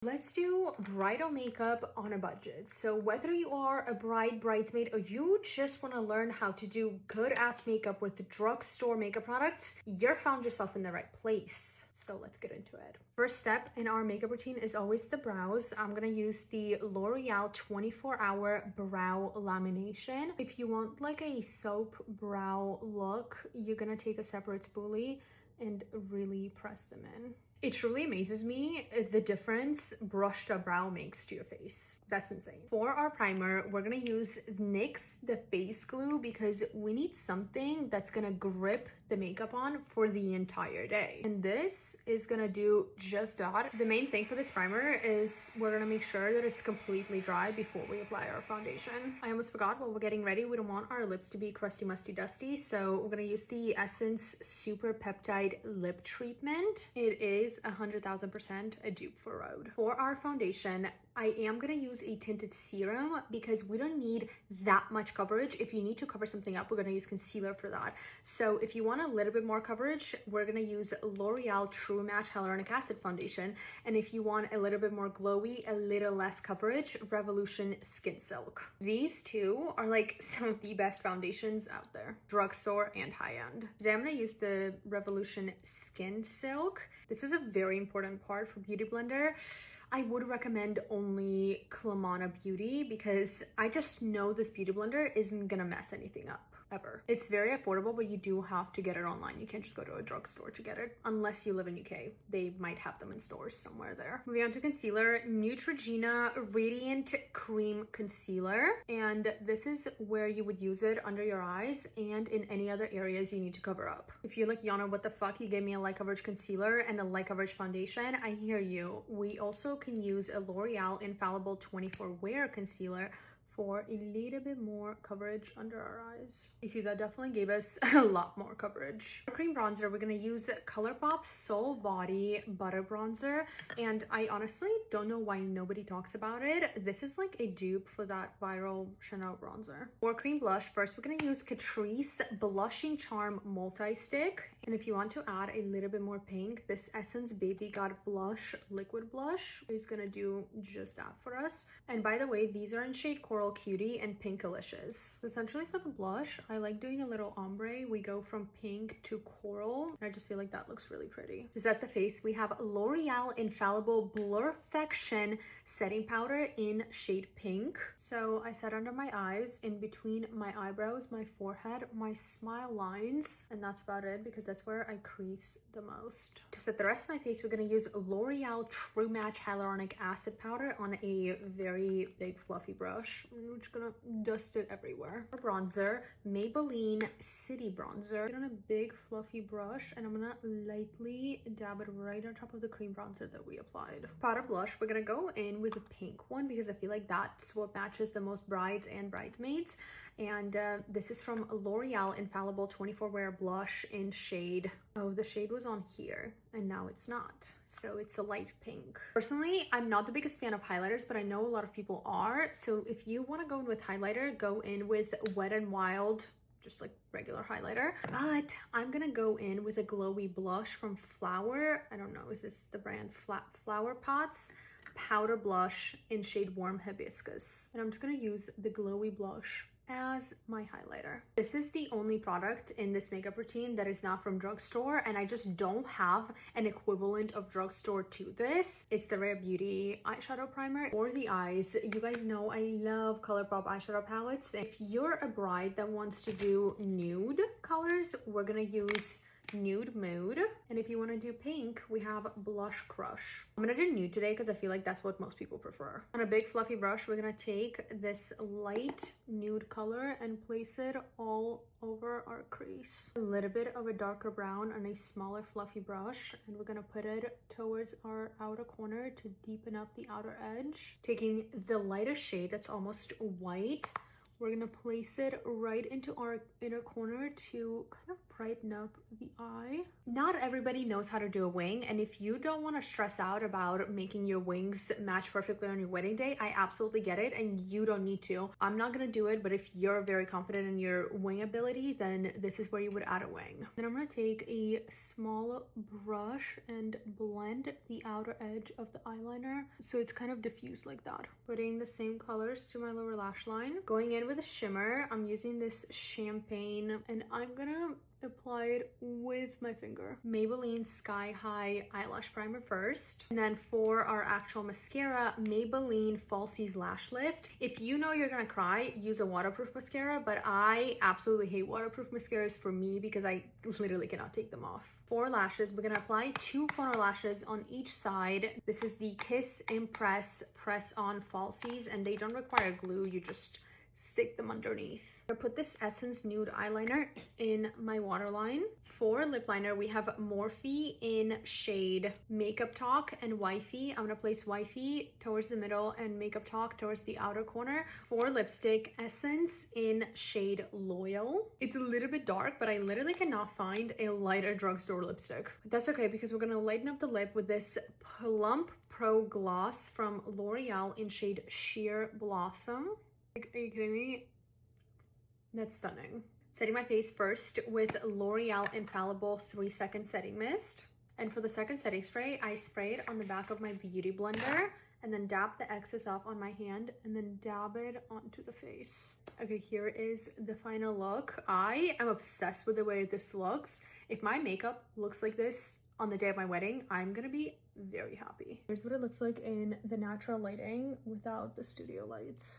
Let's do bridal makeup on a budget. So whether you are a bride, bridesmaid, or you just want to learn how to do good ass makeup with the drugstore makeup products, you've found yourself in the right place. So let's get into it. First step in our makeup routine is always the brows. I'm gonna use the L'Oreal 24-hour brow lamination. If you want like a soap brow look, you're gonna take a separate spoolie and really press them in. It truly amazes me the difference brushed up brow makes to your face. That's insane. For our primer, we're gonna use NYX the face glue because we need something that's gonna grip the makeup on for the entire day. And this is gonna do just that. The main thing for this primer is we're gonna make sure that it's completely dry before we apply our foundation. I almost forgot, while we're getting ready, we don't want our lips to be crusty, musty, dusty. So we're gonna use the Essence Super Peptide Lip Treatment. It is 100,000% a dupe for Rhode. For our foundation, I am gonna use a tinted serum because we don't need that much coverage. If you need to cover something up, we're gonna use concealer for that. So if you want a little bit more coverage, we're gonna use L'Oreal True Match Hyaluronic Acid Foundation. And if you want a little bit more glowy, a little less coverage, Revolution Skin Silk. These two are like some of the best foundations out there, drugstore and high-end. Today I'm gonna use the Revolution Skin Silk. This is a very important part for Beauty Blender. I would recommend only Clamana Beauty because I just know this Beauty Blender isn't gonna mess anything up, ever. It's very affordable, but you do have to get it online. You can't just go to a drugstore to get it, unless you live in UK. They might have them in stores somewhere there. Moving on to concealer, Neutrogena Radiant Cream Concealer. And this is where you would use it under your eyes and in any other areas you need to cover up. If you're like, Yana, what the fuck? You gave me a light coverage concealer and a light coverage foundation. I hear you. We also can use a L'Oreal Infallible 24 Wear Concealer for a little bit more coverage under our eyes. You see, that definitely gave us a lot more coverage. For cream bronzer, we're gonna use ColourPop Soul Body Butter Bronzer, and I honestly don't know why nobody talks about it. This is like a dupe for that viral Chanel bronzer. For cream blush, first we're gonna use Catrice Blushing Charm Multi-Stick, and if you want to add a little bit more pink, this Essence Baby Got Blush Liquid Blush is gonna do just that for us. And by the way, these are in shade Coral Cutie and Pinkalicious. So essentially for the blush, I like doing a little ombre. We go from pink to coral, and I just feel like that looks really pretty. To set the face, we have L'Oreal Infallible Blurfection Setting Powder in shade Pink. So I set under my eyes, in between my eyebrows, my forehead, my smile lines, and that's about it because that's where I crease the most. To set the rest of my face, we're gonna use L'Oreal True Match Hyaluronic Acid Powder on a very big fluffy brush. I'm just gonna dust it everywhere. For bronzer, Maybelline City Bronzer. Get on a big fluffy brush and I'm gonna lightly dab it right on top of the cream bronzer that we applied. Powder blush, we're gonna go in with a pink one because I feel like that's what matches the most brides and bridesmaids. And this is from L'Oreal Infallible 24 Wear Blush in shade, oh, the shade was on here and now it's not, so it's a light pink. Personally, I'm not the biggest fan of highlighters, but I know a lot of people are. So if you want to go in with highlighter, go in with Wet n Wild, just like regular highlighter. But I'm gonna go in with a glowy blush from Flower. I don't know, is this the brand? Flower Pots Powder Blush in shade Warm Hibiscus. And I'm just gonna use the glowy blush as my highlighter. This is the only product in this makeup routine that is not from drugstore, and I just don't have an equivalent of drugstore to this. It's the Rare Beauty eyeshadow primer for the eyes. You guys know I love ColourPop eyeshadow palettes. If you're a bride that wants to do nude colors, we're gonna use Nude Mood. And if you want to do pink, we have Blush Crush. I'm gonna do nude today because I feel like that's what most people prefer. On a big fluffy brush, we're gonna take this light nude color and place it all over our crease. A little bit of a darker brown on a smaller fluffy brush, and we're gonna put it towards our outer corner to deepen up the outer edge. Taking the lightest shade that's almost white, We're gonna place it right into our inner corner to kind of brighten up the eye. Not everybody knows how to do a wing, and if you don't want to stress out about making your wings match perfectly on your wedding day, I absolutely get it, and you don't need to. I'm not gonna do it, but if you're very confident in your wing ability, then this is where you would add a wing. Then I'm gonna take a small brush and blend the outer edge of the eyeliner so it's kind of diffused like that. Putting the same colors to my lower lash line. Going in with a shimmer, I'm using this champagne, and I'm gonna apply it with my finger. Maybelline Sky High Eyelash Primer first. And then for our actual mascara, Maybelline Falsies Lash Lift. If you know you're gonna cry, use a waterproof mascara, but I absolutely hate waterproof mascaras for me because I literally cannot take them off. For lashes, we're gonna apply 2 corner lashes on each side. This is the Kiss Impress Press On Falsies, and they don't require glue, you just stick them underneath. I put this Essence Nude eyeliner in my waterline. For lip liner, we have Morphe in shade Makeup Talk and Wifey. I'm gonna place Wifey towards the middle and Makeup Talk towards the outer corner. For lipstick, Essence in shade Loyal. It's a little bit dark, but I literally cannot find a lighter drugstore lipstick. That's okay, because we're gonna lighten up the lip with this Plump Pro Gloss from L'Oreal in shade Sheer Blossom. Are you kidding me? That's stunning. Setting my face first with L'Oreal Infallible 3-second setting mist. And for the second setting spray, I spray it on the back of my beauty blender and then dab the excess off on my hand and then dab it onto the face. Okay, here is the final look. I am obsessed with the way this looks. If my makeup looks like this on the day of my wedding, I'm gonna be very happy. Here's what it looks like in the natural lighting without the studio lights.